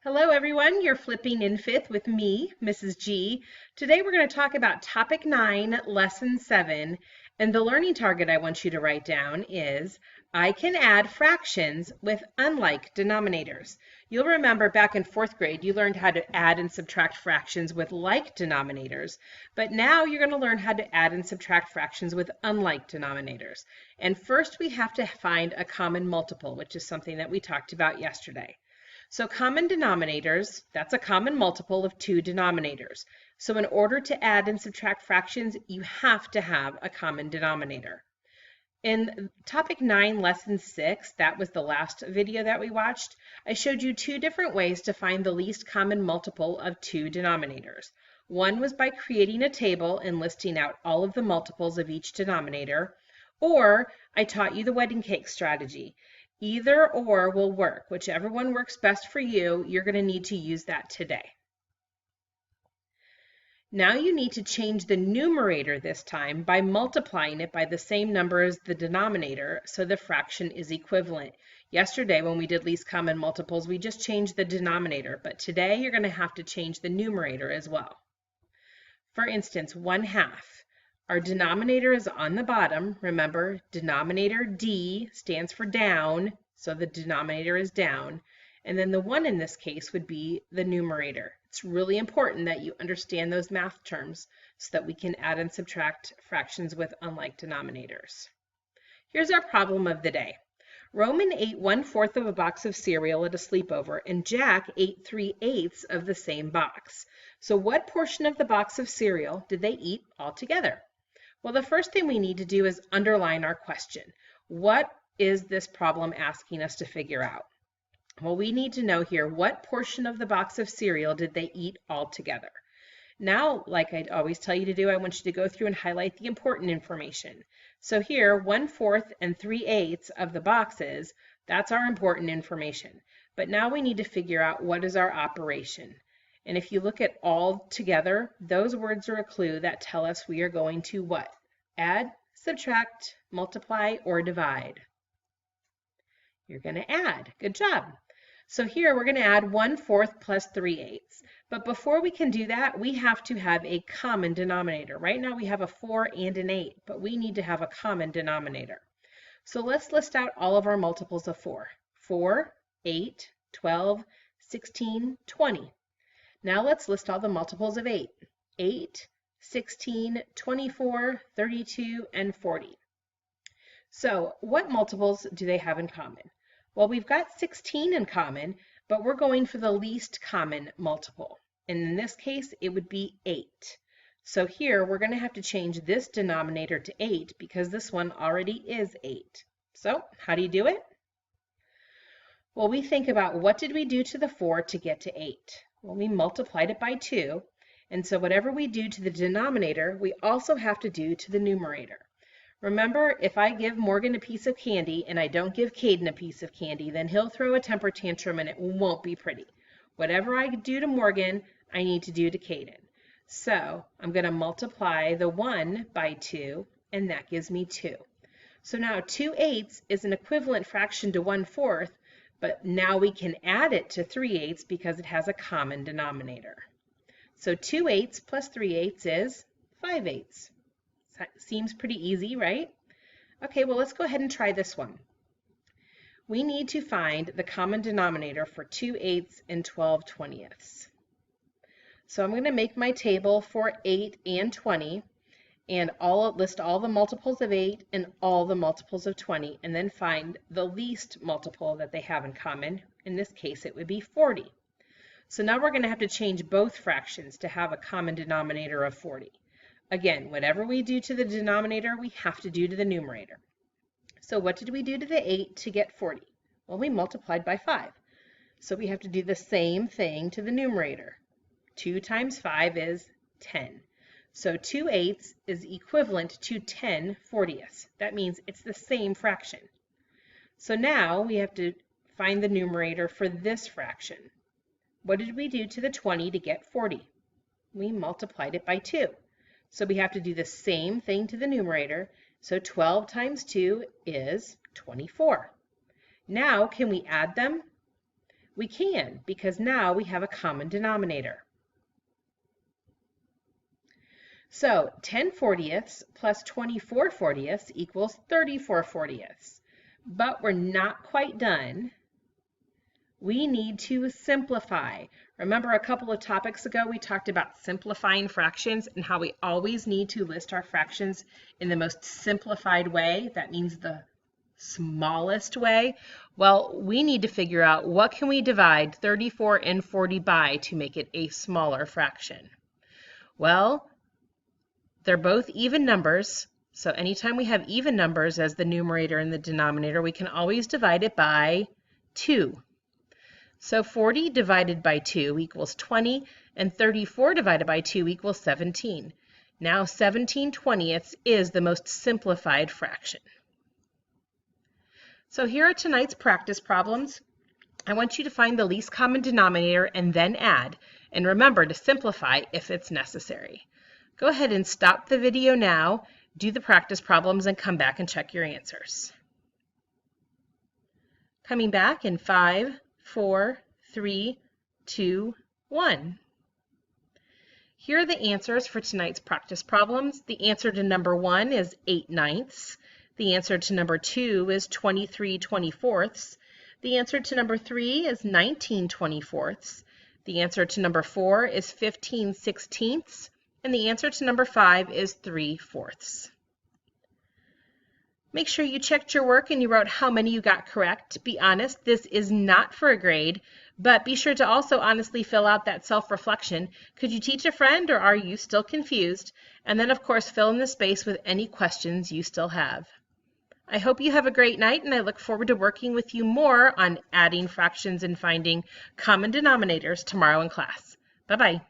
Hello everyone, you're flipping in fifth with me, Mrs. G. Today we're going to talk about topic 9, lesson 7, and the learning target I want you to write down is I can add fractions with unlike denominators. You'll remember back in 4th grade you learned how to add and subtract fractions with like denominators, but now you're going to learn how to add and subtract fractions with unlike denominators. And first we have to find a common multiple, which is something that we talked about yesterday. So common denominators, that's a common multiple of two denominators. So in order to add and subtract fractions, you have to have a common denominator. In topic 9, lesson 6, that was the last video that we watched, I showed you two different ways to find the least common multiple of two denominators. One was by creating a table and listing out all of the multiples of each denominator, or I taught you the wedding cake strategy. Either or will work. Whichever one works best for you, you're going to need to use that today. Now you need to change the numerator this time by multiplying it by the same number as the denominator so the fraction is equivalent. Yesterday when we did least common multiples, we just changed the denominator, but today you're going to have to change the numerator as well. For instance, 1/2. Our denominator is on the bottom. Remember, denominator D stands for down, so the denominator is down. And then the 1 in this case would be the numerator. It's really important that you understand those math terms so that we can add and subtract fractions with unlike denominators. Here's our problem of the day. Roman ate 1/4 of a box of cereal at a sleepover, and Jack ate 3/8 of the same box. So what portion of the box of cereal did they eat all together? Well, the first thing we need to do is underline our question. What is this problem asking us to figure out? Well, we need to know here what portion of the box of cereal did they eat all together. Now, like I always tell you to do, I want you to go through and highlight the important information. So here, 1/4 and 3/8 of the boxes, that's our important information. But now we need to figure out what is our operation. And if you look at all together, those words are a clue that tell us we are going to what? Add, subtract, multiply, or divide. You're going to add. Good job. So here we're going to add 1/4 plus 3/8. But before we can do that, we have to have a common denominator. Right now we have a 4 and an 8, but we need to have a common denominator. So let's list out all of our multiples of 4. 4, 8, 12, 16, 20. Now let's list all the multiples of 8. 8, 16, 24, 32, and 40. So what multiples do they have in common? Well, we've got 16 in common, but we're going for the least common multiple. And in this case, it would be 8. So here we're going to have to change this denominator to 8 because this one already is 8. So how do you do it? Well, we think about what did we do to the 4 to get to 8? Well, we multiplied it by 2, and so whatever we do to the denominator, we also have to do to the numerator. Remember, if I give Morgan a piece of candy and I don't give Caden a piece of candy, then he'll throw a temper tantrum and it won't be pretty. Whatever I do to Morgan, I need to do to Caden. So I'm going to multiply the 1 by 2, and that gives me 2. So now 2/8 is an equivalent fraction to 1/4, but now we can add it to 3/8 because it has a common denominator. So 2/8 plus 3/8 is 5/8. Seems pretty easy, right? Okay, well, let's go ahead and try this one. We need to find the common denominator for 2/8 and 12/20. So I'm going to make my table for 8 and 20 and list all the multiples of 8 and all the multiples of 20, and then find the least multiple that they have in common. In this case, it would be 40. So now we're going to have to change both fractions to have a common denominator of 40. Again, whatever we do to the denominator, we have to do to the numerator. So what did we do to the 8 to get 40? Well, we multiplied by 5. So we have to do the same thing to the numerator. 2 times 5 is 10. So 2/8 is equivalent to 10/40. That means it's the same fraction. So now we have to find the numerator for this fraction. What did we do to the 20 to get 40? We multiplied it by 2. So we have to do the same thing to the numerator. So 12 times 2 is 24. Now can we add them? We can, because now we have a common denominator. So 10/40 plus 24/40 equals 34/40. But we're not quite done. We need to simplify. Remember a couple of topics ago we talked about simplifying fractions and how we always need to list our fractions in the most simplified way. That means the smallest way. Well, we need to figure out what can we divide 34 and 40 by to make it a smaller fraction. Well, they're both even numbers, so anytime we have even numbers as the numerator and the denominator, we can always divide it by 2. So 40 divided by 2 equals 20, and 34 divided by 2 equals 17. Now 17/20 is the most simplified fraction. So here are tonight's practice problems. I want you to find the least common denominator and then add, and remember to simplify if it's necessary. Go ahead and stop the video now, do the practice problems, and come back and check your answers. Coming back in 5, 4, 3, 2, 1. Here are the answers for tonight's practice problems. The answer to number 1 is 8/9. The answer to number 2 is 23/24. The answer to number 3 is 19/24. The answer to number 4 is 15/16. And the answer to number 5 is 3/4. Make sure you checked your work and you wrote how many you got correct. Be honest, this is not for a grade, but be sure to also honestly fill out that self-reflection. Could you teach a friend, or are you still confused? And then, of course, fill in the space with any questions you still have. I hope you have a great night, and I look forward to working with you more on adding fractions and finding common denominators tomorrow in class. Bye-bye.